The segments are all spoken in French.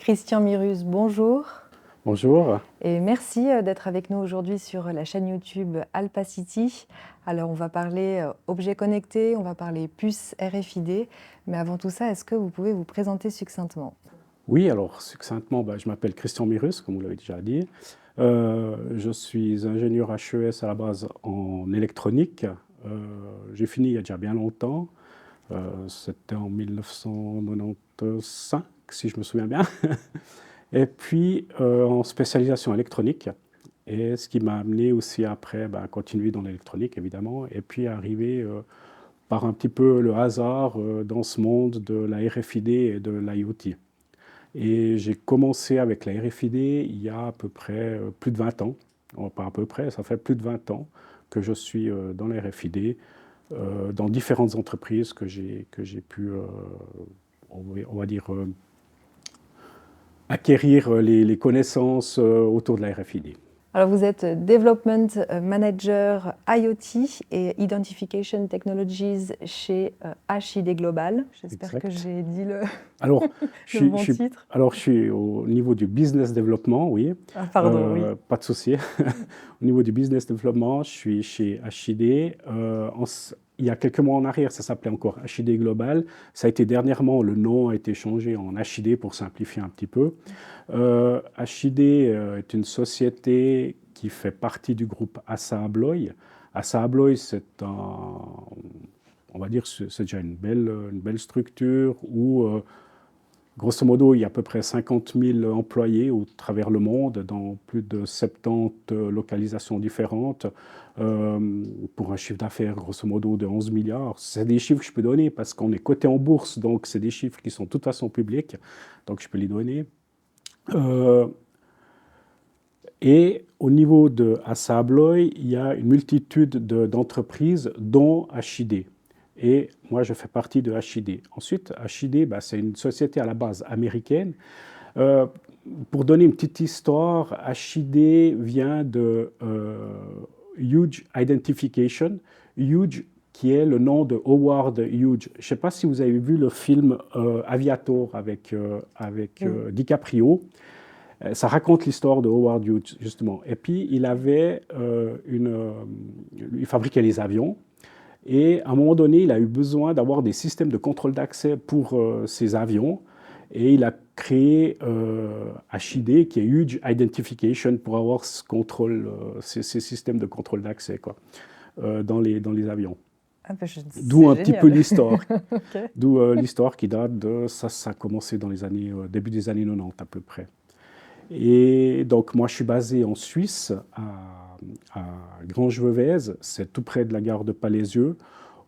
Christian Mirus, bonjour Bonjour. et merci d'être avec nous aujourd'hui sur la chaîne YouTube Alpacity. Alors on va parler objets connectés, on va parler puces RFID, mais avant tout ça, est-ce que vous pouvez vous présenter succinctement? Oui, alors succinctement, je m'appelle Christian Mirus, comme vous l'avez déjà dit. Je suis ingénieur HES à la base en électronique. J'ai fini il y a déjà bien longtemps. C'était en 1995, si je me souviens bien. Et puis en spécialisation électronique. Et ce qui m'a amené aussi après à continuer dans l'électronique, évidemment, et puis arriver par un petit peu le hasard dans ce monde de la RFID et de l'IoT. Et j'ai commencé avec la RFID il y a à peu près plus de 20 ans. Oh, pas à peu près, ça fait plus de 20 ans que je suis dans la RFID, dans différentes entreprises que j'ai pu, on va dire, acquérir les connaissances autour de la RFID. Alors vous êtes Development Manager IoT et Identification Technologies chez HID Global. J'espère que Exact. j'ai dit Alors, le bon titre. je suis au niveau du business développement, oui. Ah, pardon, oui. Pas de souci. Au niveau du business développement, je suis chez HID. Il y a quelques mois en arrière, ça s'appelait encore HID Global. Ça a été dernièrement, le nom a été changé en HID pour simplifier un petit peu. HID est une société qui fait partie du groupe ASSA ABLOY. ASSA ABLOY, on va dire, c'est déjà une belle structure où grosso modo, il y a à peu près 50 000 employés au travers le monde, dans plus de 70 localisations différentes, pour un chiffre d'affaires grosso modo de 11 milliards. C'est des chiffres que je peux donner parce qu'on est coté en bourse, donc c'est des chiffres qui sont de toute façon publics, donc je peux les donner. Et au niveau de ASSA ABLOY, il y a une multitude d'entreprises, dont HID. Et moi, je fais partie de HID. Ensuite, HID, c'est une société à la base américaine. Pour donner une petite histoire, HID vient de Hughes Identification. Hughes, qui est le nom de Howard Hughes. Je ne sais pas si vous avez vu le film Aviator avec DiCaprio. Ça raconte l'histoire de Howard Hughes, justement. Et puis, il fabriquait les avions. Et à un moment donné, il a eu besoin d'avoir des systèmes de contrôle d'accès pour ces avions. Et il a créé HID, qui est Huge Identification, pour avoir ce contrôle, ces systèmes de contrôle d'accès dans les avions. Ah, D'où un petit peu l'histoire. Okay. D'où l'histoire qui date de ça a commencé dans les début des années 90 à peu près. Et donc moi je suis basé en Suisse, à Grange-Vevez, c'est tout près de la gare de Palaisieux,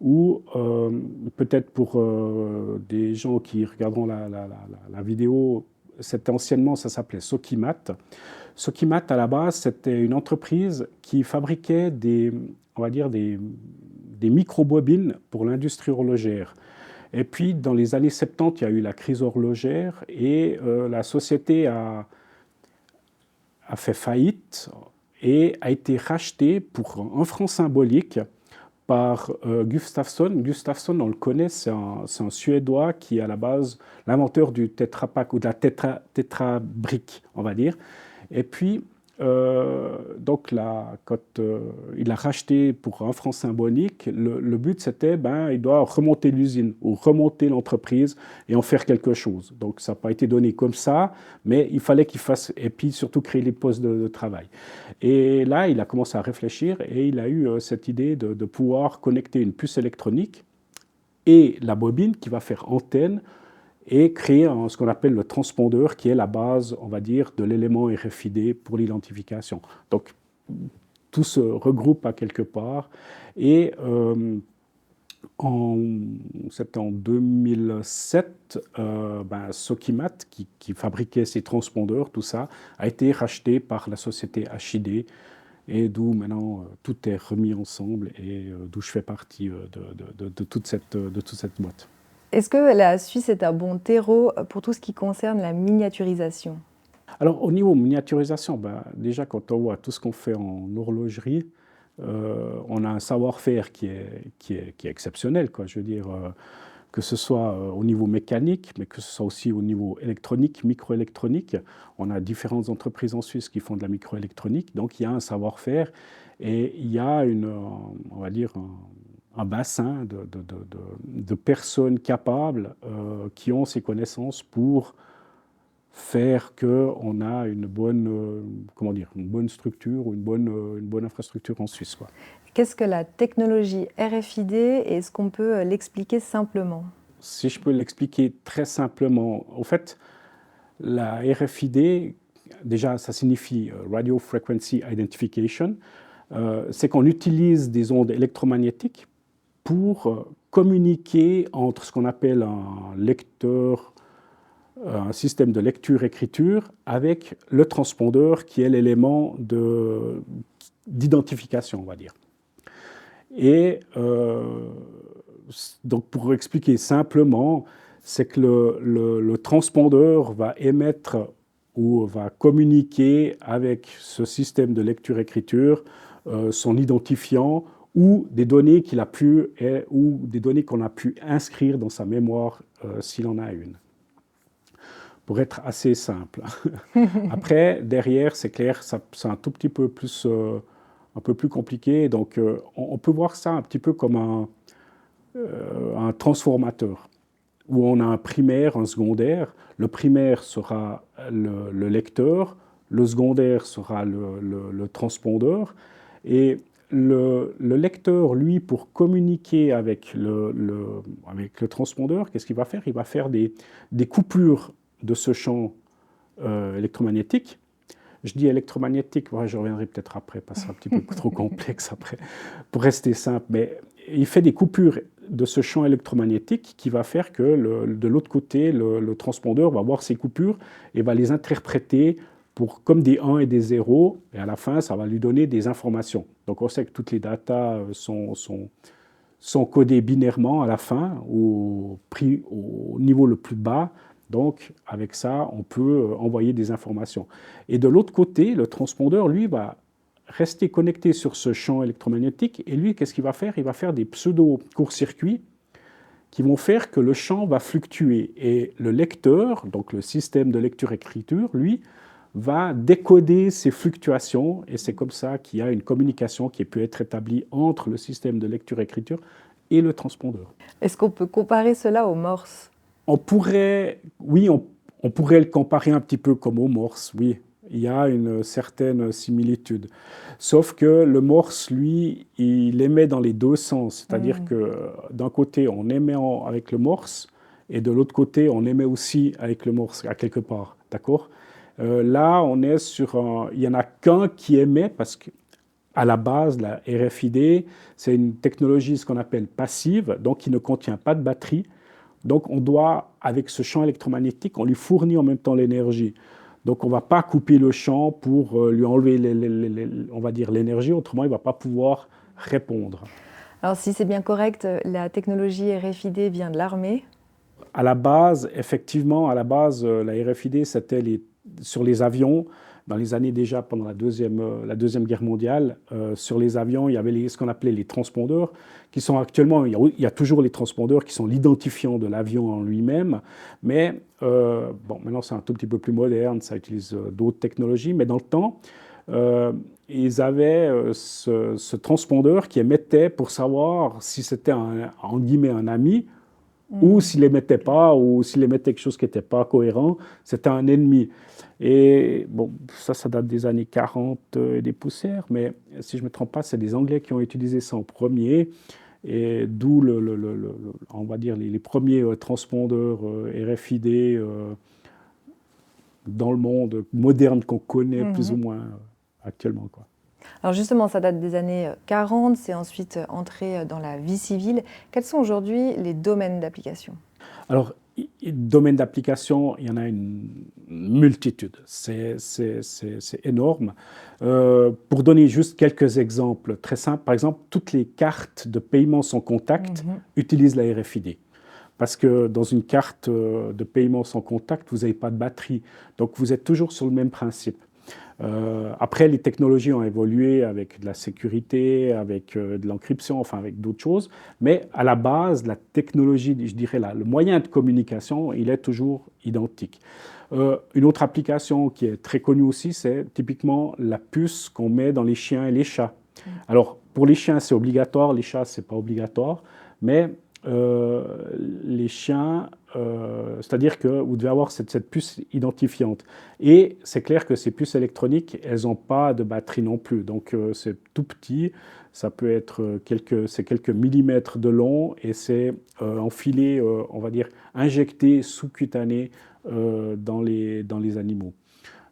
où peut-être pour des gens qui regarderont la vidéo, anciennement ça s'appelait Sokimat. Sokimat à la base c'était une entreprise qui fabriquait on va dire des micro-bobines pour l'industrie horlogère. Et puis dans les années 70, il y a eu la crise horlogère et la société a fait faillite et a été rachetée pour un franc symbolique par Gustafsson. Gustafsson, on le connaît, c'est un Suédois qui est à la base l'inventeur du Tetra Pak ou de la Tetra Brick, on va dire. Et puis, donc là, quand il a racheté pour un franc symbolique, le but c'était, il doit remonter l'usine ou remonter l'entreprise et en faire quelque chose. Donc ça n'a pas été donné comme ça, mais il fallait qu'il fasse, et puis surtout créer les postes de travail. Et là, il a commencé à réfléchir et il a eu cette idée de pouvoir connecter une puce électronique et la bobine qui va faire antenne et créer ce qu'on appelle le transpondeur, qui est la base, on va dire, de l'élément RFID pour l'identification. Donc, tout se regroupe à quelque part. Et c'était en 2007, Sokimat, qui fabriquait ces transpondeurs, tout ça, a été racheté par la société HID, et d'où maintenant tout est remis ensemble, et d'où je fais partie de toute cette boîte. Est-ce que la Suisse est un bon terreau pour tout ce qui concerne la miniaturisation? Alors, au niveau miniaturisation, déjà, quand on voit tout ce qu'on fait en horlogerie, on a un savoir-faire qui est exceptionnel, quoi. Je veux dire, que ce soit au niveau mécanique, mais que ce soit aussi au niveau électronique, microélectronique. On a différentes entreprises en Suisse qui font de la microélectronique, donc il y a un savoir-faire et il y a on va dire, un bassin de personnes capables qui ont ces connaissances pour faire qu'on a une bonne, comment dire, une bonne structure ou une bonne infrastructure en Suisse, quoi. Qu'est-ce que la technologie RFID et est-ce qu'on peut l'expliquer simplement? Si je peux l'expliquer très simplement, en fait, la RFID, déjà, ça signifie Radio Frequency Identification. C'est qu'on utilise des ondes électromagnétiques pour communiquer entre ce qu'on appelle un lecteur, un système de lecture-écriture avec le transpondeur qui est l'élément d'identification, on va dire. Et donc pour expliquer simplement, c'est que le transpondeur va émettre ou va communiquer avec ce système de lecture-écriture son identifiant ou des données qu'il a pu, ou des données qu'on a pu inscrire dans sa mémoire s'il en a une. Pour être assez simple. Après, derrière, c'est clair, c'est un tout petit peu plus, un peu plus compliqué. Donc, on peut voir ça un petit peu comme un transformateur, où on a un primaire, un secondaire. Le primaire sera le lecteur, le secondaire sera le transpondeur. Et le lecteur, lui, pour communiquer avec avec le transpondeur, qu'est-ce qu'il va faire? Il va faire des coupures de ce champ électromagnétique. Je dis électromagnétique, ouais, je reviendrai peut-être après, parce que c'est un petit peu trop complexe après, pour rester simple. Mais il fait des coupures de ce champ électromagnétique qui va faire que de l'autre côté, le transpondeur va voir ces coupures et va les interpréter comme des 1 et des 0, et à la fin, ça va lui donner des informations. Donc on sait que toutes les datas sont codées binairement à la fin, au niveau le plus bas. Donc, avec ça, on peut envoyer des informations. Et de l'autre côté, le transpondeur, lui, va rester connecté sur ce champ électromagnétique. Et lui, qu'est-ce qu'il va faire? Il va faire des pseudo-courts-circuits qui vont faire que le champ va fluctuer. Et le lecteur, donc le système de lecture-écriture, lui, va décoder ces fluctuations. Et c'est comme ça qu'il y a une communication qui peut être établie entre le système de lecture-écriture et le transpondeur. Est-ce qu'on peut comparer cela aux morses? On pourrait le comparer un petit peu comme au morse, oui. Il y a une certaine similitude. Sauf que le morse, lui, il émet dans les deux sens. C'est-à-dire que d'un côté, on émet avec le morse, et de l'autre côté, on émet aussi avec le morse, à quelque part. D'accord? Là, on est sur il n'y en a qu'un qui émet, parce qu'à la base, la RFID, c'est une technologie, ce qu'on appelle passive, donc qui ne contient pas de batterie. Donc, on doit, avec ce champ électromagnétique, on lui fournit en même temps l'énergie. Donc, on ne va pas couper le champ pour lui enlever, on va dire, l'énergie, autrement, il ne va pas pouvoir répondre. Alors, si c'est bien correct, la technologie RFID vient de l'armée? À la base, effectivement, la RFID, c'était sur les avions. Dans les années déjà, pendant la Deuxième Guerre mondiale, sur les avions, il y avait ce qu'on appelait les transpondeurs, qui sont actuellement, il y a toujours les transpondeurs qui sont l'identifiant de l'avion en lui-même, mais bon, maintenant c'est un tout petit peu plus moderne, ça utilise d'autres technologies, mais dans le temps, ils avaient ce transpondeur qui émettait pour savoir si c'était en guillemets un ami, ou s'il n'émettait pas, ou s'il émettait quelque chose qui n'était pas cohérent, c'était un ennemi. Et bon, ça date des années 40 et des poussières, mais si je ne me trompe pas, c'est les Anglais qui ont utilisé ça en premier, et d'où, on va dire, les premiers transpondeurs RFID dans le monde moderne qu'on connaît plus ou moins actuellement, quoi. Alors justement, ça date des années 40, c'est ensuite entré dans la vie civile. Quels sont aujourd'hui les domaines d'application? Alors, domaines d'application, il y en a une multitude. C'est énorme. Pour donner juste quelques exemples très simples, par exemple, toutes les cartes de paiement sans contact utilisent la RFID. Parce que dans une carte de paiement sans contact, vous n'avez pas de batterie. Donc, vous êtes toujours sur le même principe. Après, les technologies ont évolué avec de la sécurité, avec de l'encryption, enfin avec d'autres choses, mais à la base, la technologie, je dirais là, le moyen de communication, il est toujours identique. Une autre application qui est très connue aussi, c'est typiquement la puce qu'on met dans les chiens et les chats. Alors, pour les chiens, c'est obligatoire, les chats, c'est pas obligatoire, mais euh, les chiens, c'est-à-dire que vous devez avoir cette puce identifiante. Et c'est clair que ces puces électroniques, elles n'ont pas de batterie non plus. Donc, c'est tout petit, ça peut être quelques millimètres de long et c'est enfilé, on va dire, injecté sous-cutané dans les animaux.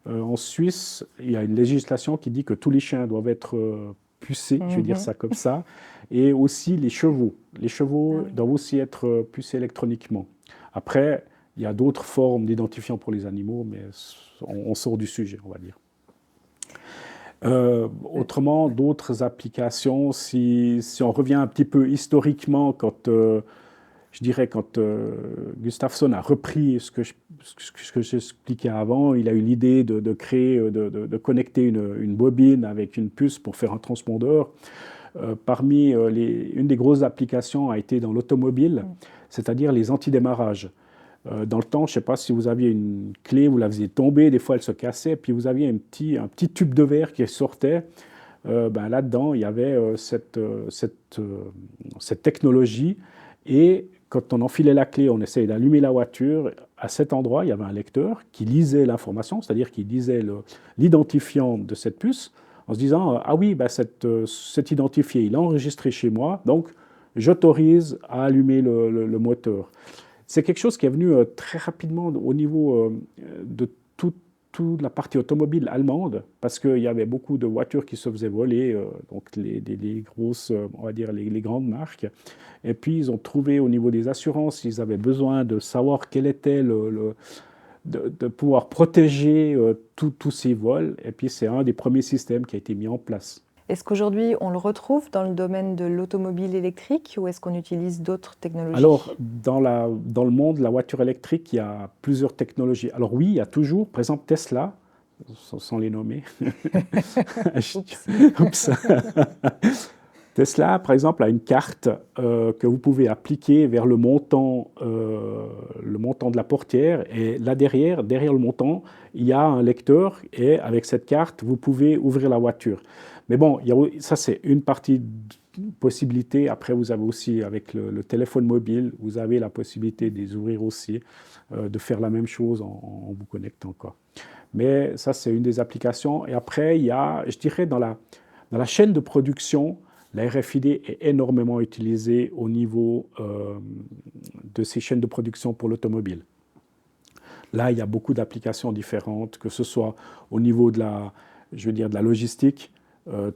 En Suisse, il y a une législation qui dit que tous les chiens doivent être pucés, je vais dire ça comme ça, et aussi les chevaux. Les chevaux doivent aussi être pucés électroniquement. Après, il y a d'autres formes d'identifiants pour les animaux, mais on sort du sujet, on va dire. Autrement, d'autres applications, si on revient un petit peu historiquement, je dirais quand Gustafsson a repris ce que j'expliquais avant, il a eu l'idée de créer, de connecter une bobine avec une puce pour faire un transpondeur. Une des grosses applications a été dans l'automobile, c'est-à-dire les antidémarrages. Dans le temps, je ne sais pas si vous aviez une clé, vous la faisiez tomber, des fois elle se cassait, puis vous aviez un petit tube de verre qui sortait. Là-dedans, il y avait cette technologie. Et quand on enfilait la clé, on essayait d'allumer la voiture. À cet endroit, il y avait un lecteur qui lisait l'information, c'est-à-dire qui lisait l'identifiant de cette puce, en se disant ah oui, cet identifié, il est enregistré chez moi, donc j'autorise à allumer le moteur. C'est quelque chose qui est venu très rapidement au niveau de toute la partie automobile allemande, parce qu'il y avait beaucoup de voitures qui se faisaient voler, donc les grosses, on va dire les grandes marques. Et puis ils ont trouvé au niveau des assurances, ils avaient besoin de savoir quel était de pouvoir protéger tous ces vols. Et puis c'est un des premiers systèmes qui a été mis en place. Est-ce qu'aujourd'hui, on le retrouve dans le domaine de l'automobile électrique ou est-ce qu'on utilise d'autres technologies? Alors, dans le monde de la voiture électrique, il y a plusieurs technologies. Alors oui, il y a toujours, par exemple, Tesla, sans les nommer. Oups. Tesla, par exemple, a une carte que vous pouvez appliquer vers le montant de la portière. Et là, derrière le montant, il y a un lecteur. Et avec cette carte, vous pouvez ouvrir la voiture. Mais bon, ça, c'est une partie de possibilité. Après, vous avez aussi, avec le téléphone mobile, vous avez la possibilité de les ouvrir aussi, de faire la même chose en vous connectant, quoi. Mais ça, c'est une des applications. Et après, il y a, je dirais, dans la chaîne de production, la RFID est énormément utilisée au niveau de ces chaînes de production pour l'automobile. Là, il y a beaucoup d'applications différentes, que ce soit au niveau de la logistique,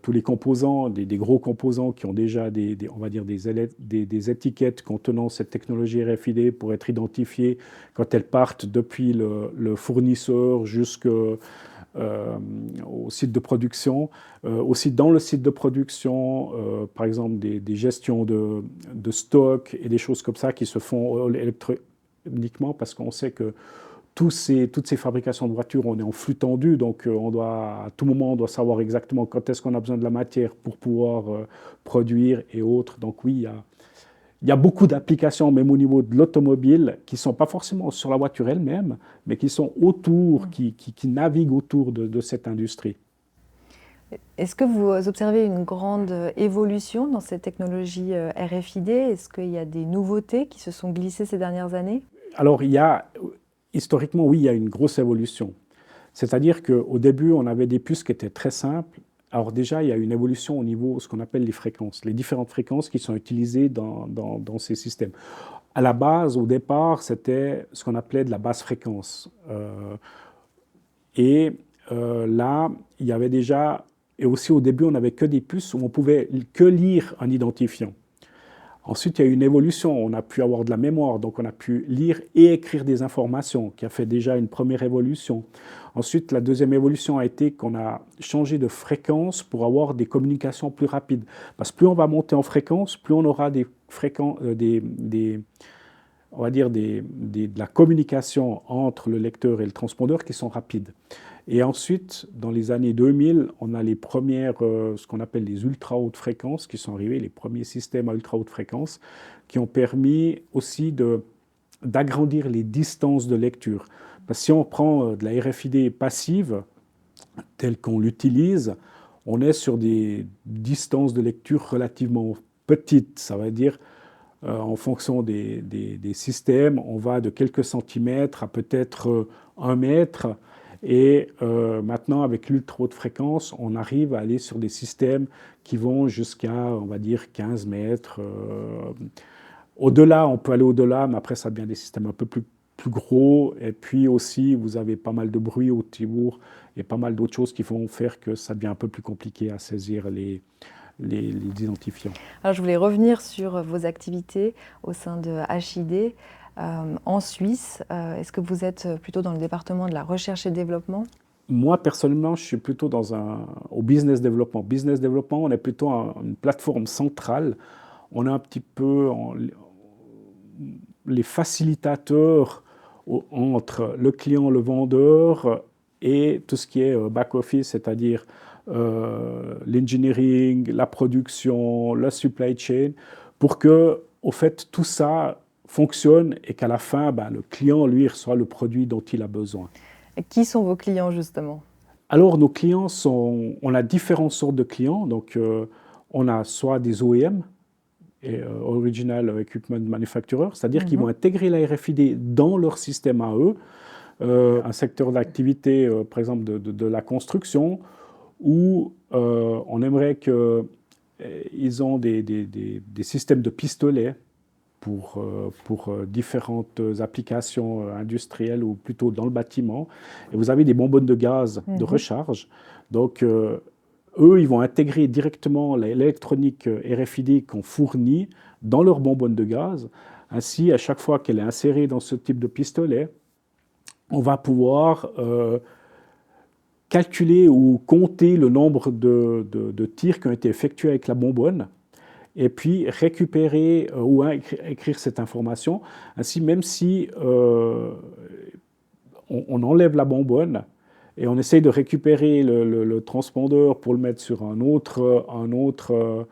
tous les composants, des gros composants qui ont déjà on va dire des étiquettes contenant cette technologie RFID pour être identifiées quand elles partent depuis le fournisseur jusqu'au site de production. Aussi dans le site de production, par exemple des gestions de stock et des choses comme ça qui se font électroniquement parce qu'on sait que toutes ces fabrications de voitures, on est en flux tendu, donc à tout moment, on doit savoir exactement quand est-ce qu'on a besoin de la matière pour pouvoir produire et autres. Donc oui, il y a beaucoup d'applications, même au niveau de l'automobile, qui ne sont pas forcément sur la voiture elle-même, mais qui sont autour, qui naviguent autour de cette industrie. Est-ce que vous observez une grande évolution dans cette technologie RFID? Est-ce qu'il y a des nouveautés qui se sont glissées ces dernières années? Alors, historiquement, oui, il y a une grosse évolution. C'est-à-dire qu'au début, on avait des puces qui étaient très simples. Alors déjà, il y a une évolution au niveau de ce qu'on appelle les fréquences, les différentes fréquences qui sont utilisées dans ces systèmes. À la base, au départ, c'était ce qu'on appelait de la basse fréquence. Là, il y avait déjà, et aussi au début, on n'avait que des puces où on pouvait que lire un identifiant. Ensuite, il y a eu une évolution, on a pu avoir de la mémoire, donc on a pu lire et écrire des informations, qui a fait déjà une première évolution. Ensuite, la deuxième évolution a été qu'on a changé de fréquence pour avoir des communications plus rapides. Parce que plus on va monter en fréquence, plus on aura on va dire de la communication entre le lecteur et le transpondeur qui sont rapides. Et ensuite, dans les années 2000, on a les premières, ce qu'on appelle les ultra hautes fréquences qui sont arrivés, les premiers systèmes à ultra haute fréquence, qui ont permis aussi d'agrandir les distances de lecture. Parce que si on prend de la RFID passive, telle qu'on l'utilise, on est sur des distances de lecture relativement petites. Ça veut dire, en fonction des systèmes, on va de quelques centimètres à peut-être 1 mètre. Et maintenant, avec l'ultra haute fréquence, on arrive à aller sur des systèmes qui vont jusqu'à, on va dire, 15 mètres. Au-delà, on peut aller au-delà, mais après, ça devient des systèmes un peu plus gros. Et puis aussi, vous avez pas mal de bruit autour et pas mal d'autres choses qui vont faire que ça devient un peu plus compliqué à saisir les identifiants. Alors, je voulais revenir sur vos activités au sein de HID. En Suisse, est-ce que vous êtes plutôt dans le département de la recherche et développement? Moi, personnellement, je suis plutôt au business development. Business development, on est plutôt une plateforme centrale. On est un petit peu les facilitateurs entre le client, le vendeur et tout ce qui est back-office, c'est-à-dire l'engineering, la production, la supply chain, pour que, au fait, tout ça fonctionne et qu'à la fin, le client, lui, reçoit le produit dont il a besoin. Et qui sont vos clients, justement? Alors, nos clients on a différentes sortes de clients. Donc, on a soit des OEM, Original Equipment Manufacturer, c'est-à-dire qu'ils vont intégrer la RFID dans leur système à eux. Un secteur d'activité, par exemple, de la construction, où on aimerait qu'ils ont des systèmes de pistolets pour différentes applications industrielles ou plutôt dans le bâtiment. Et vous avez des bonbonnes de gaz de recharge. Donc, eux, ils vont intégrer directement l'électronique RFID qu'on fournit dans leur bonbonne de gaz. Ainsi, à chaque fois qu'elle est insérée dans ce type de pistolet, on va pouvoir calculer ou compter le nombre de tirs qui ont été effectués avec la bonbonne et puis récupérer ou écrire cette information. Ainsi, même si on enlève la bonbonne et on essaye de récupérer le transpondeur pour le mettre sur un autre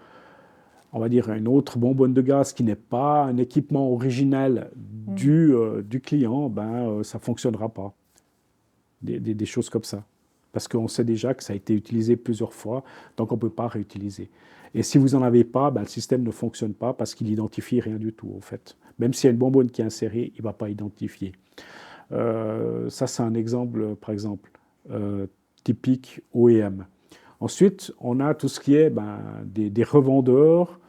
on va dire une autre bonbonne de gaz qui n'est pas un équipement original du client, ça ne fonctionnera pas. Des choses comme ça. Parce qu'on sait déjà que ça a été utilisé plusieurs fois, donc on ne peut pas réutiliser. Et si vous n'en avez pas, le système ne fonctionne pas parce qu'il n'identifie rien du tout, en fait. Même s'il y a une bonbonne qui est insérée, il ne va pas identifier. Ça, c'est un exemple, par exemple, typique OEM. Ensuite, on a tout ce qui est des revendeurs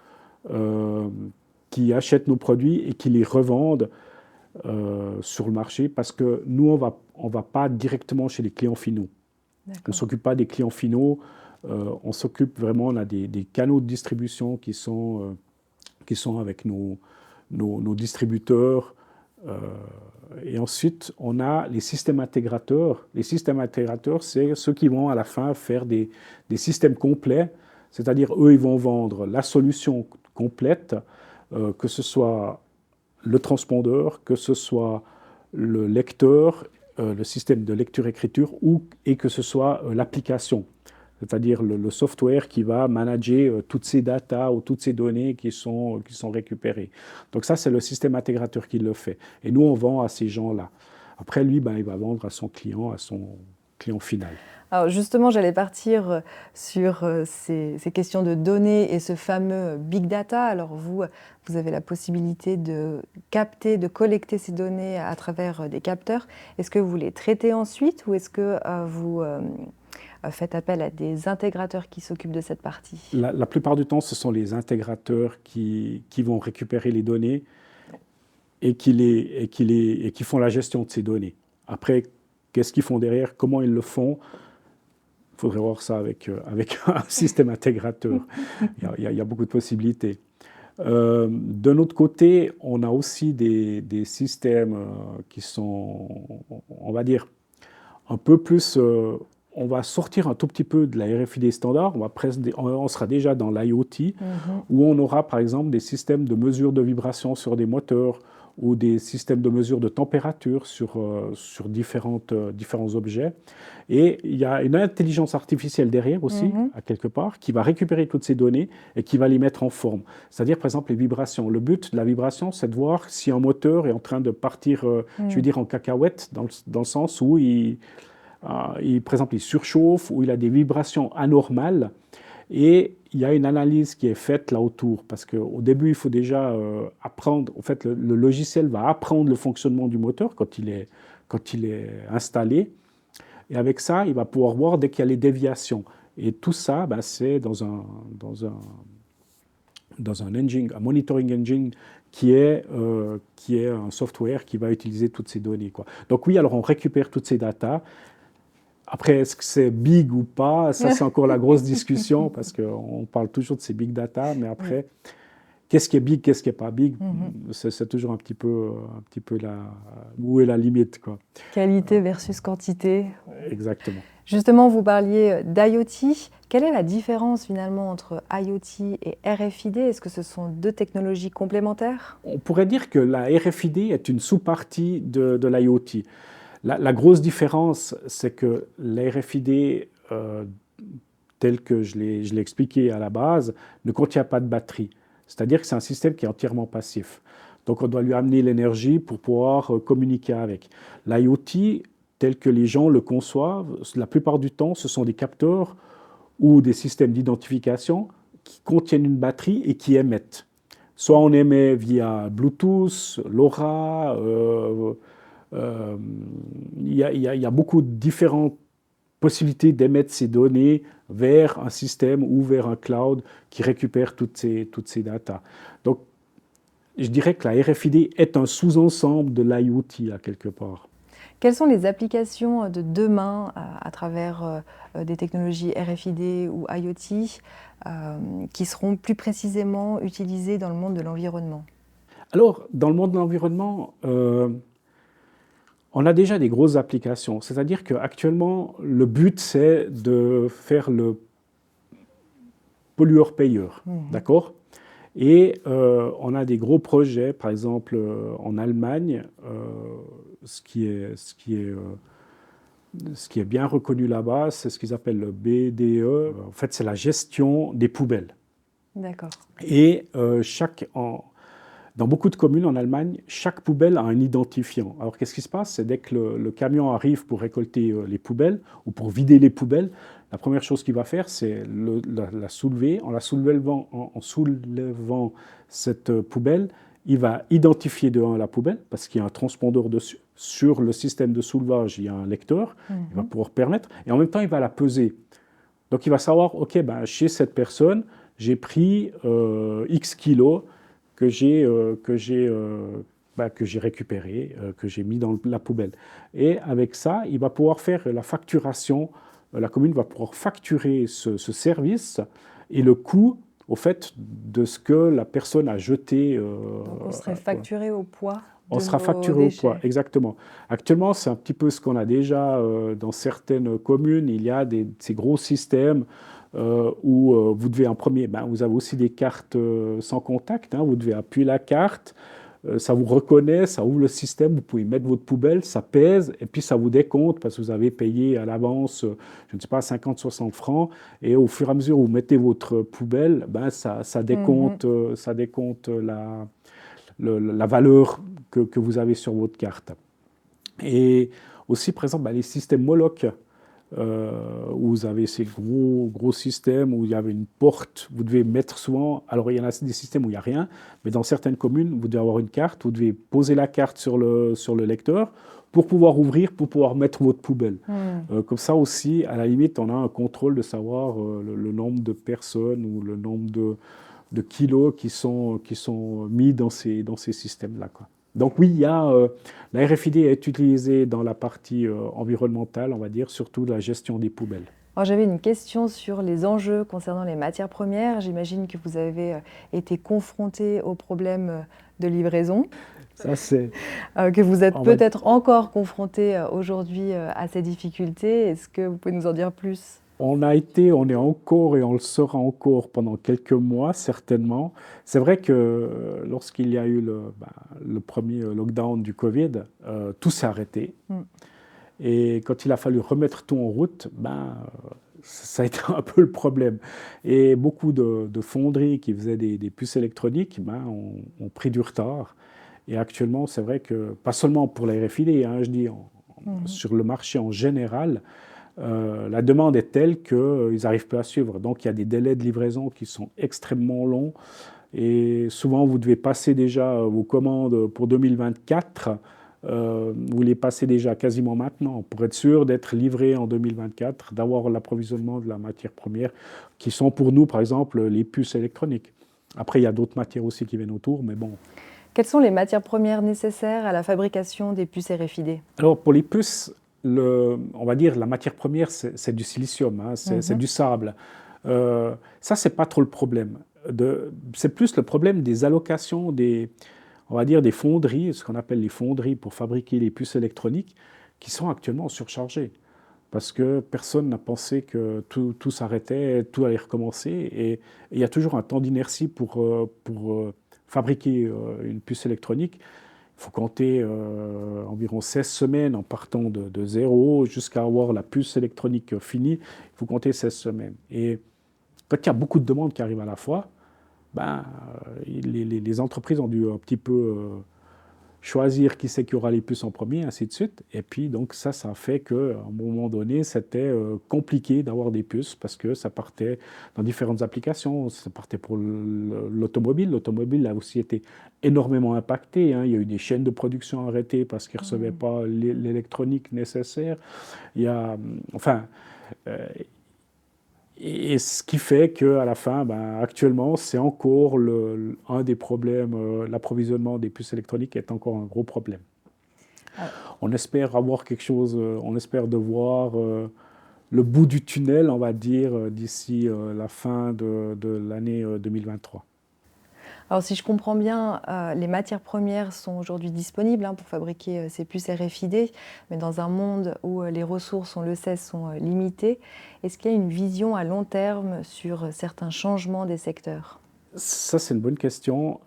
qui achètent nos produits et qui les revendent sur le marché parce que nous, on va pas directement chez les clients finaux. On ne s'occupe pas des clients finaux, on s'occupe vraiment, on a des canaux de distribution qui sont avec nos distributeurs. Et ensuite, on a les systèmes intégrateurs. Les systèmes intégrateurs, c'est ceux qui vont à la fin faire des systèmes complets, c'est-à-dire eux, ils vont vendre la solution complète, que ce soit le transpondeur, que ce soit le lecteur, le système de lecture-écriture, et que ce soit l'application, c'est-à-dire le software qui va manager toutes ces datas ou toutes ces données qui sont récupérées. Donc ça, c'est le système intégrateur qui le fait. Et nous, on vend à ces gens-là. Après, lui, il va vendre à son client final. Alors justement, j'allais partir sur ces questions de données et ce fameux big data. Alors vous avez la possibilité de capter, de collecter ces données à travers des capteurs. Est-ce que vous les traitez ensuite ou est-ce que vous faites appel à des intégrateurs qui s'occupent de cette partie? La plupart du temps, ce sont les intégrateurs qui vont récupérer les données et qui font la gestion de ces données. Après, qu'est-ce qu'ils font derrière? Comment ils le font? Il faudrait voir ça avec un système intégrateur. Il y a beaucoup de possibilités. De notre côté, on a aussi des systèmes qui sont, on va dire, un peu plus... on va sortir un tout petit peu de la RFID standard, on sera déjà dans l'IoT, où on aura par exemple des systèmes de mesure de vibration sur des moteurs, ou des systèmes de mesure de température sur différents objets. Et il y a une intelligence artificielle derrière aussi, Mhm. à quelque part, qui va récupérer toutes ces données et qui va les mettre en forme. C'est-à-dire, par exemple, les vibrations. Le but de la vibration, c'est de voir si un moteur est en train de partir, je veux Mm. dire, en cacahuète, dans le sens où par exemple, il surchauffe, où il a des vibrations anormales. Et il y a une analyse qui est faite là autour, parce qu'au début, il faut déjà apprendre, en fait, le logiciel va apprendre le fonctionnement du moteur quand il est installé, et avec ça, il va pouvoir voir dès qu'il y a les déviations. Et tout ça, ben, c'est dans un engine, un monitoring engine qui est un software qui va utiliser toutes ces données, quoi. Donc oui, alors on récupère toutes ces datas. Après, est-ce que c'est big ou pas? Ça, c'est encore la grosse discussion parce qu'on parle toujours de ces big data, mais Oui. après, qu'est-ce qui est big, qu'est-ce qui n'est pas big? Mhm. C'est toujours un petit peu où est la limite, quoi. Qualité versus quantité. Exactement. Justement, vous parliez d'IoT. Quelle est la différence finalement entre IoT et RFID? Est-ce que ce sont deux technologies complémentaires? On pourrait dire que la RFID est une sous-partie de l'IoT. La grosse différence, c'est que la RFID, tel que je l'ai expliqué à la base, ne contient pas de batterie. C'est-à-dire que c'est un système qui est entièrement passif. Donc on doit lui amener l'énergie pour pouvoir communiquer avec. L'IoT, tel que les gens le conçoivent, la plupart du temps, ce sont des capteurs ou des systèmes d'identification qui contiennent une batterie et qui émettent. Soit on émet via Bluetooth, LoRa, il y a beaucoup de différentes possibilités d'émettre ces données vers un système ou vers un cloud qui récupère toutes ces datas. Donc, je dirais que la RFID est un sous-ensemble de l'IoT, à quelque part. Quelles sont les applications de demain à travers des technologies RFID ou IoT qui seront plus précisément utilisées dans le monde de l'environnement? Alors, dans le monde de l'environnement, on a déjà des grosses applications. C'est-à-dire qu'actuellement, le but, c'est de faire le pollueur-payeur. Mhm. D'accord? Et on a des gros projets, par exemple en Allemagne, ce qui est bien reconnu là-bas, c'est ce qu'ils appellent le BDE. En fait, c'est la gestion des poubelles. D'accord. Et dans beaucoup de communes en Allemagne, chaque poubelle a un identifiant. Alors, qu'est-ce qui se passe? C'est dès que le camion arrive pour récolter les poubelles ou pour vider les poubelles, la première chose qu'il va faire, c'est la soulever. En soulevant cette poubelle, il va identifier de un la poubelle parce qu'il y a un transpondeur dessus. Sur le système de soulevage, il y a un lecteur. Il va pouvoir permettre. Et en même temps, il va la peser. Donc, il va savoir, OK, ben, chez cette personne, j'ai pris X kilos que j'ai récupéré, que j'ai mis dans la poubelle. Et avec ça, il va pouvoir faire la facturation. La commune va pouvoir facturer ce service et le coût au fait de ce que la personne a jeté. Donc on serait facturé au poids On de sera nos facturé au poids, déchets. exactement. Actuellement, c'est un petit peu ce qu'on a déjà dans certaines communes. Il y a ces gros systèmes où vous devez en premier, ben, vous avez aussi des cartes sans contact, hein, vous devez appuyer la carte, ça vous reconnaît, ça ouvre le système, vous pouvez mettre votre poubelle, ça pèse, et puis ça vous décompte parce que vous avez payé à l'avance, je ne sais pas, 50, 60 francs, et au fur et à mesure où vous mettez votre poubelle, ben, ça Mhm. décompte la valeur que vous avez sur votre carte. Et aussi, par exemple, ben, les systèmes Moloch, où vous avez ces gros systèmes où il y avait une porte, vous devez mettre souvent, alors il y en a des systèmes où il n'y a rien, mais dans certaines communes, vous devez avoir une carte, vous devez poser la carte sur le lecteur pour pouvoir ouvrir, pour pouvoir mettre votre poubelle. Comme ça aussi, à la limite, on a un contrôle de savoir le nombre de personnes ou le nombre de kilos qui sont mis dans ces systèmes-là, quoi. Donc oui, la RFID est utilisée dans la partie environnementale, on va dire, surtout la gestion des poubelles. Alors j'avais une question sur les enjeux concernant les matières premières. J'imagine que vous avez été confronté aux problèmes de livraison, Ça, c'est, que vous êtes on va, peut-être encore confronté aujourd'hui à ces difficultés. Est-ce que vous pouvez nous en dire plus? On a été, on est encore et on le sera encore pendant quelques mois, certainement. C'est vrai que lorsqu'il y a eu le premier lockdown du Covid, tout s'est arrêté. Mm. Et quand il a fallu remettre tout en route, ça a été un peu le problème. Et beaucoup de fonderies qui faisaient des puces électroniques ont pris du retard. Et actuellement, c'est vrai que, pas seulement pour la RFID, hein, je dis Mhm. sur le marché en général, la demande est telle qu'ils n'arrivent pas à suivre. Donc il y a des délais de livraison qui sont extrêmement longs. Et souvent, vous devez passer déjà vos commandes pour 2024. Vous les passez déjà quasiment maintenant pour être sûr d'être livré en 2024, d'avoir l'approvisionnement de la matière première, qui sont pour nous, par exemple, les puces électroniques. Après, il y a d'autres matières aussi qui viennent autour, mais bon. Quelles sont les matières premières nécessaires à la fabrication des puces RFID? Alors, pour les puces, on va dire la matière première, c'est du silicium, hein, c'est Mhm. du sable. Ça, c'est pas trop le problème. C'est plus le problème des allocations on va dire des fonderies, ce qu'on appelle les fonderies pour fabriquer les puces électroniques, qui sont actuellement surchargées. Parce que personne n'a pensé que tout s'arrêtait, tout allait recommencer. Et il y a toujours un temps d'inertie pour fabriquer une puce électronique. Il faut compter environ 16 semaines en partant de zéro jusqu'à avoir la puce électronique finie. Il faut compter 16 semaines. Et quand il y a beaucoup de demandes qui arrivent à la fois, les entreprises ont dû un petit peu choisir qui c'est qui aura les puces en premier, ainsi de suite. Et puis, donc, ça a fait qu'à un moment donné, c'était compliqué d'avoir des puces parce que ça partait dans différentes applications. Ça partait pour l'automobile. L'automobile a aussi été énormément impacté, hein. Il y a eu des chaînes de production arrêtées parce qu'ils ne recevaient Mhm. pas l'électronique nécessaire. Il y a, enfin, euh, et ce qui fait qu'à la fin, actuellement, c'est encore un des problèmes. L'approvisionnement des puces électroniques est encore un gros problème. Ah, On espère avoir quelque chose, on espère de voir le bout du tunnel, on va dire, d'ici la fin de l'année 2023. alors, si je comprends bien, les matières premières sont aujourd'hui disponibles, hein, pour fabriquer ces puces RFID, mais dans un monde où les ressources, on le sait, sont limitées, est-ce qu'il y a une vision à long terme sur certains changements des secteurs? Ça, c'est une bonne question.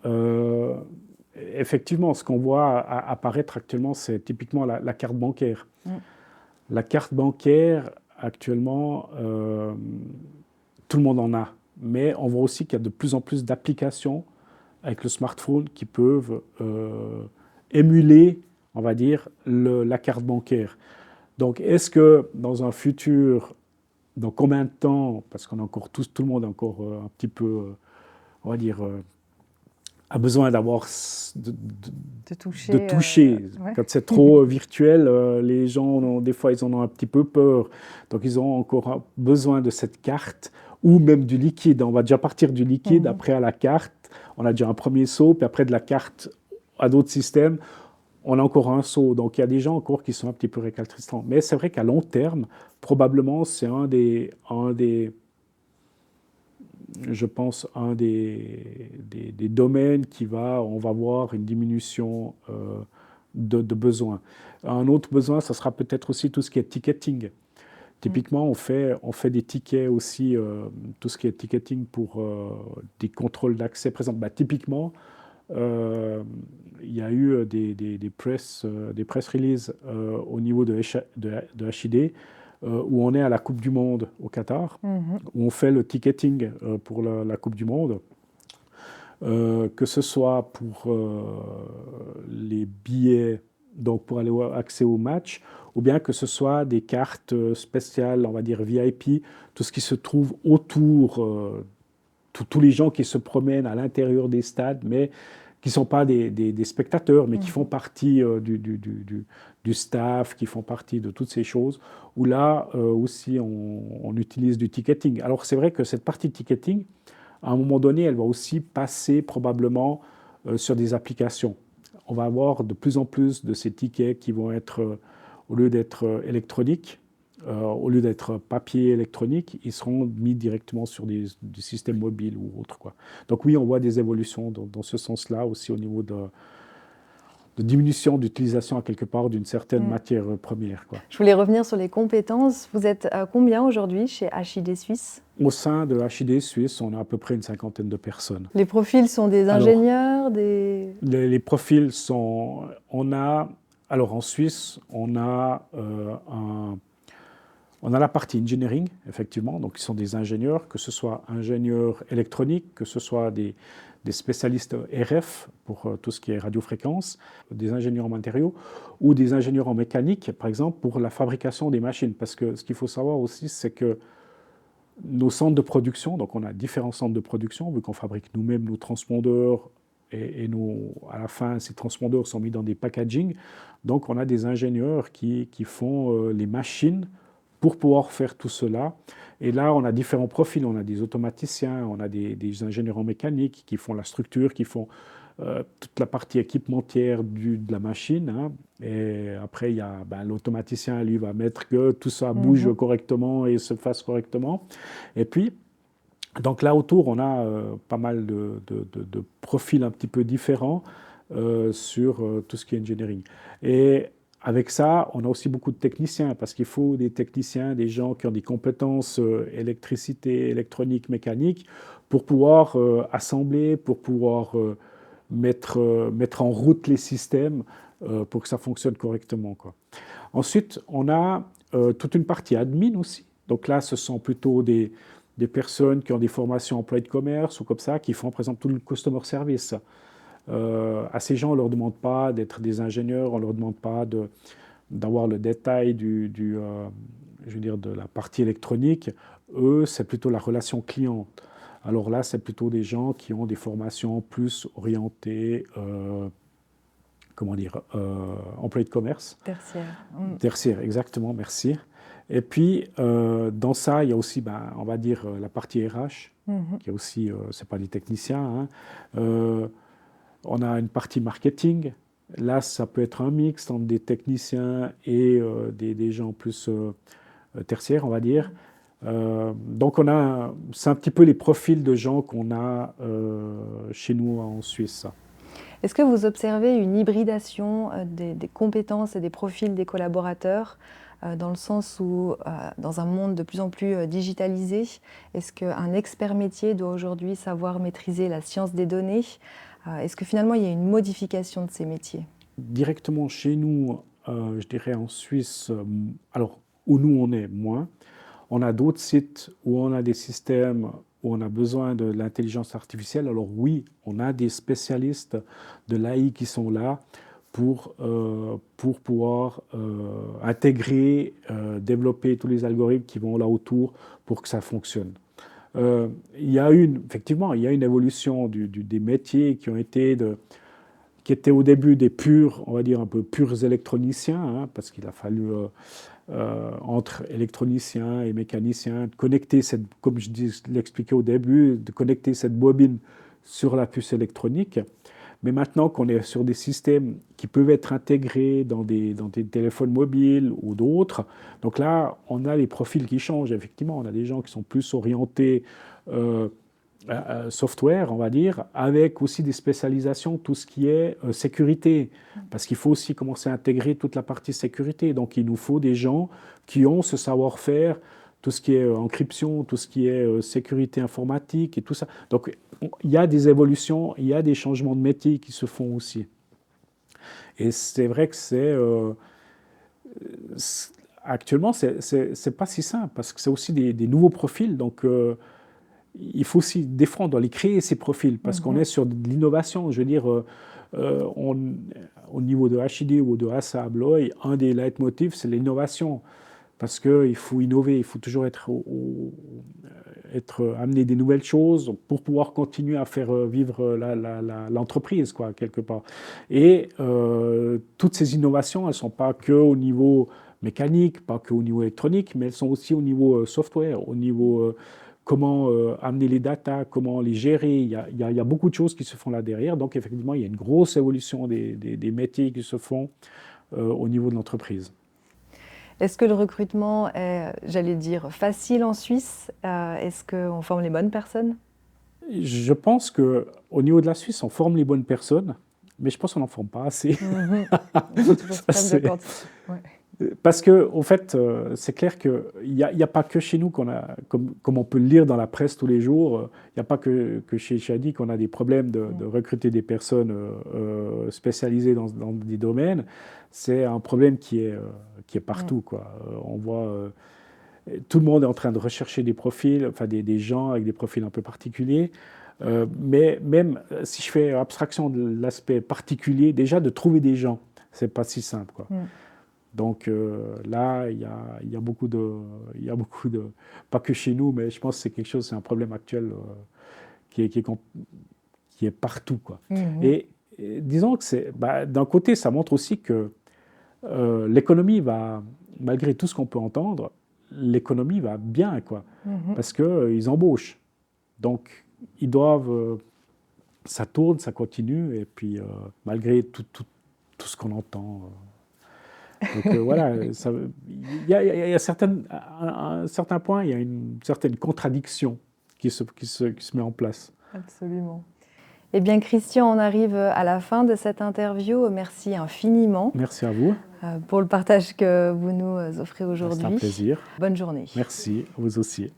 Effectivement, ce qu'on voit apparaître actuellement, c'est typiquement la carte bancaire. Mm. La carte bancaire, actuellement, tout le monde en a. Mais on voit aussi qu'il y a de plus en plus d'applications avec le smartphone qui peuvent émuler, on va dire, la carte bancaire. Donc, est-ce que dans un futur, dans combien de temps, parce qu'on a encore tout le monde est encore un petit peu, on va dire, a besoin d'avoir De de toucher, toucher. ouais. Quand c'est trop virtuel, les gens, des fois, ils en ont un petit peu peur. Donc, ils ont encore besoin de cette carte ou même du liquide. On va déjà partir du liquide, Mhm. après à la carte. On a déjà un premier saut, puis après de la carte à d'autres systèmes, on a encore un saut. Donc, il y a des gens encore qui sont un petit peu récalcitrants. Mais c'est vrai qu'à long terme, probablement, c'est je pense, des domaines on va voir une diminution de besoins. Un autre besoin, ça sera peut-être aussi tout ce qui est ticketing. Mm. Typiquement, on fait des tickets aussi, tout ce qui est ticketing pour des contrôles d'accès. Par exemple, typiquement, euh, il y a eu des press releases au niveau de HID où on est à la Coupe du Monde au Qatar, Mhm. où on fait le ticketing pour la Coupe du Monde, que ce soit pour les billets, donc pour aller accès au match, ou bien que ce soit des cartes spéciales, on va dire VIP, tout ce qui se trouve autour, tous les gens qui se promènent à l'intérieur des stades, mais qui ne sont pas des spectateurs, mais qui font Mhm. partie du staff, qui font partie de toutes ces choses, où là aussi on utilise du ticketing. Alors c'est vrai que cette partie de ticketing, à un moment donné, elle va aussi passer probablement sur des applications. On va avoir de plus en plus de ces tickets qui vont être, au lieu d'être électroniques, au lieu d'être papier électronique, ils seront mis directement sur du système mobile ou autre, quoi. Donc oui, on voit des évolutions dans ce sens-là aussi au niveau de diminution d'utilisation à quelque part d'une certaine matière première, quoi. Je voulais revenir sur les compétences. Vous êtes combien aujourd'hui chez HID Suisse? Au sein de HID Suisse, on a à peu près une cinquantaine de personnes. Les profils sont des ingénieurs, des... Les profils sont... Alors en Suisse, on a la partie engineering, effectivement, donc ils sont des ingénieurs, que ce soit ingénieurs électroniques, que ce soit des spécialistes RF pour tout ce qui est radiofréquence, des ingénieurs en matériaux, ou des ingénieurs en mécanique, par exemple, pour la fabrication des machines. Parce que ce qu'il faut savoir aussi, c'est que nos centres de production, donc on a différents centres de production, vu qu'on fabrique nous-mêmes nos transpondeurs, et à la fin, ces transpondeurs sont mis dans des packaging. Donc on a des ingénieurs qui font les machines pour pouvoir faire tout cela. Et là, on a différents profils. On a des automaticiens, on a des ingénieurs en mécanique qui font la structure, qui font toute la partie équipementière de la machine. Hein. Et après, il y a l'automaticien, lui, va mettre que tout ça bouge correctement et se fasse correctement. Et puis, donc là autour, on a pas mal de profils un petit peu différents sur tout ce qui est engineering. Et avec ça, on a aussi beaucoup de techniciens, parce qu'il faut des techniciens, des gens qui ont des compétences électricité, électronique, mécanique, pour pouvoir assembler, pour pouvoir mettre en route les systèmes pour que ça fonctionne correctement, quoi. Ensuite, on a toute une partie admin aussi. Donc là, ce sont plutôt des personnes qui ont des formations employés de commerce ou comme ça, qui font par exemple tout le customer service. À ces gens, on ne leur demande pas d'être des ingénieurs, on ne leur demande pas d'avoir le détail je veux dire, de la partie électronique. Eux, c'est plutôt la relation client. Alors là, c'est plutôt des gens qui ont des formations plus orientées, employés de commerce. Tertiaire. Tertiaire, exactement, merci. Et puis, dans ça, il y a aussi, on va dire, la partie RH, qui est aussi, c'est pas des techniciens, hein. On a une partie marketing. Là, ça peut être un mix entre des techniciens et des gens plus tertiaires, on va dire. Donc, c'est un petit peu les profils de gens qu'on a chez nous en Suisse. Est-ce que vous observez une hybridation des compétences et des profils des collaborateurs dans le sens où, dans un monde de plus en plus digitalisé, est-ce qu'un expert métier doit aujourd'hui savoir maîtriser la science des données? Est-ce que finalement, il y a une modification de ces métiers? Directement chez nous, je dirais en Suisse, alors où nous on est moins, on a d'autres sites où on a des systèmes où on a besoin de l'intelligence artificielle. Alors oui, on a des spécialistes de l'AI qui sont là pour pouvoir intégrer, développer tous les algorithmes qui vont là autour pour que ça fonctionne. Effectivement, il y a une évolution des métiers qui étaient au début des purs, on va dire un peu purs électroniciens, hein, parce qu'il a fallu, entre électroniciens et mécaniciens, connecter comme je l'expliquais au début, de connecter cette bobine sur la puce électronique. Mais maintenant qu'on est sur des systèmes qui peuvent être intégrés dans des téléphones mobiles ou d'autres, donc là, on a les profils qui changent. Effectivement, on a des gens qui sont plus orientés software, on va dire, avec aussi des spécialisations, tout ce qui est sécurité, parce qu'il faut aussi commencer à intégrer toute la partie sécurité. Donc, il nous faut des gens qui ont ce savoir-faire, tout ce qui est encryption, tout ce qui est sécurité informatique et tout ça. Donc, il y a des évolutions, il y a des changements de métier qui se font aussi. Et c'est vrai que actuellement, c'est pas si simple, parce que c'est aussi des nouveaux profils. Donc, il faut aussi, des fois, on doit les créer, ces profils, parce qu'on est sur de l'innovation. Je veux dire, au niveau de HID ou de ASSA ABLOY, un des leitmotifs, c'est l'innovation. Parce qu'il faut innover, il faut toujours amener des nouvelles choses pour pouvoir continuer à faire vivre l'entreprise, quoi, quelque part. Et toutes ces innovations, elles ne sont pas qu'au niveau mécanique, pas qu'au niveau électronique, mais elles sont aussi au niveau software, au niveau comment amener les datas, comment les gérer. Il y a beaucoup de choses qui se font là derrière. Donc, effectivement, il y a une grosse évolution des métiers qui se font au niveau de l'entreprise. Est-ce que le recrutement est, j'allais dire, facile en Suisse? Est-ce qu'on forme les bonnes personnes? Je pense qu'au niveau de la Suisse, on forme les bonnes personnes. mais je pense qu'on n'en forme pas assez. Mhm. Je suis toujours Ça, totalement d'accord. Ouais. parce que, au fait, c'est clair qu'il n'y a pas que chez nous comme on peut le lire dans la presse tous les jours, il n'y a pas que chez Shadi qu'on a des problèmes de recruter des personnes spécialisées dans des domaines. C'est un problème qui est partout, quoi. On voit tout le monde est en train de rechercher des profils, enfin des gens avec des profils un peu particuliers. Mais même si je fais abstraction de l'aspect particulier, déjà de trouver des gens, c'est pas si simple, quoi. Donc là, il y a beaucoup de, pas que chez nous, mais je pense que c'est quelque chose, c'est un problème actuel qui est partout, quoi. Et disons que d'un côté, ça montre aussi que l'économie va, malgré tout ce qu'on peut entendre, l'économie va bien, quoi, parce qu'ils embauchent. Donc, ils doivent, ça tourne, ça continue, et puis malgré tout ce qu'on entend. Donc voilà, il y a à un certain point, il y a une certaine contradiction qui se met en place. Absolument. Eh bien, Christian, on arrive à la fin de cette interview. Merci infiniment Merci à vous. pour le partage que vous nous offrez C'est un aujourd'hui. plaisir. Bonne journée. Merci, vous aussi.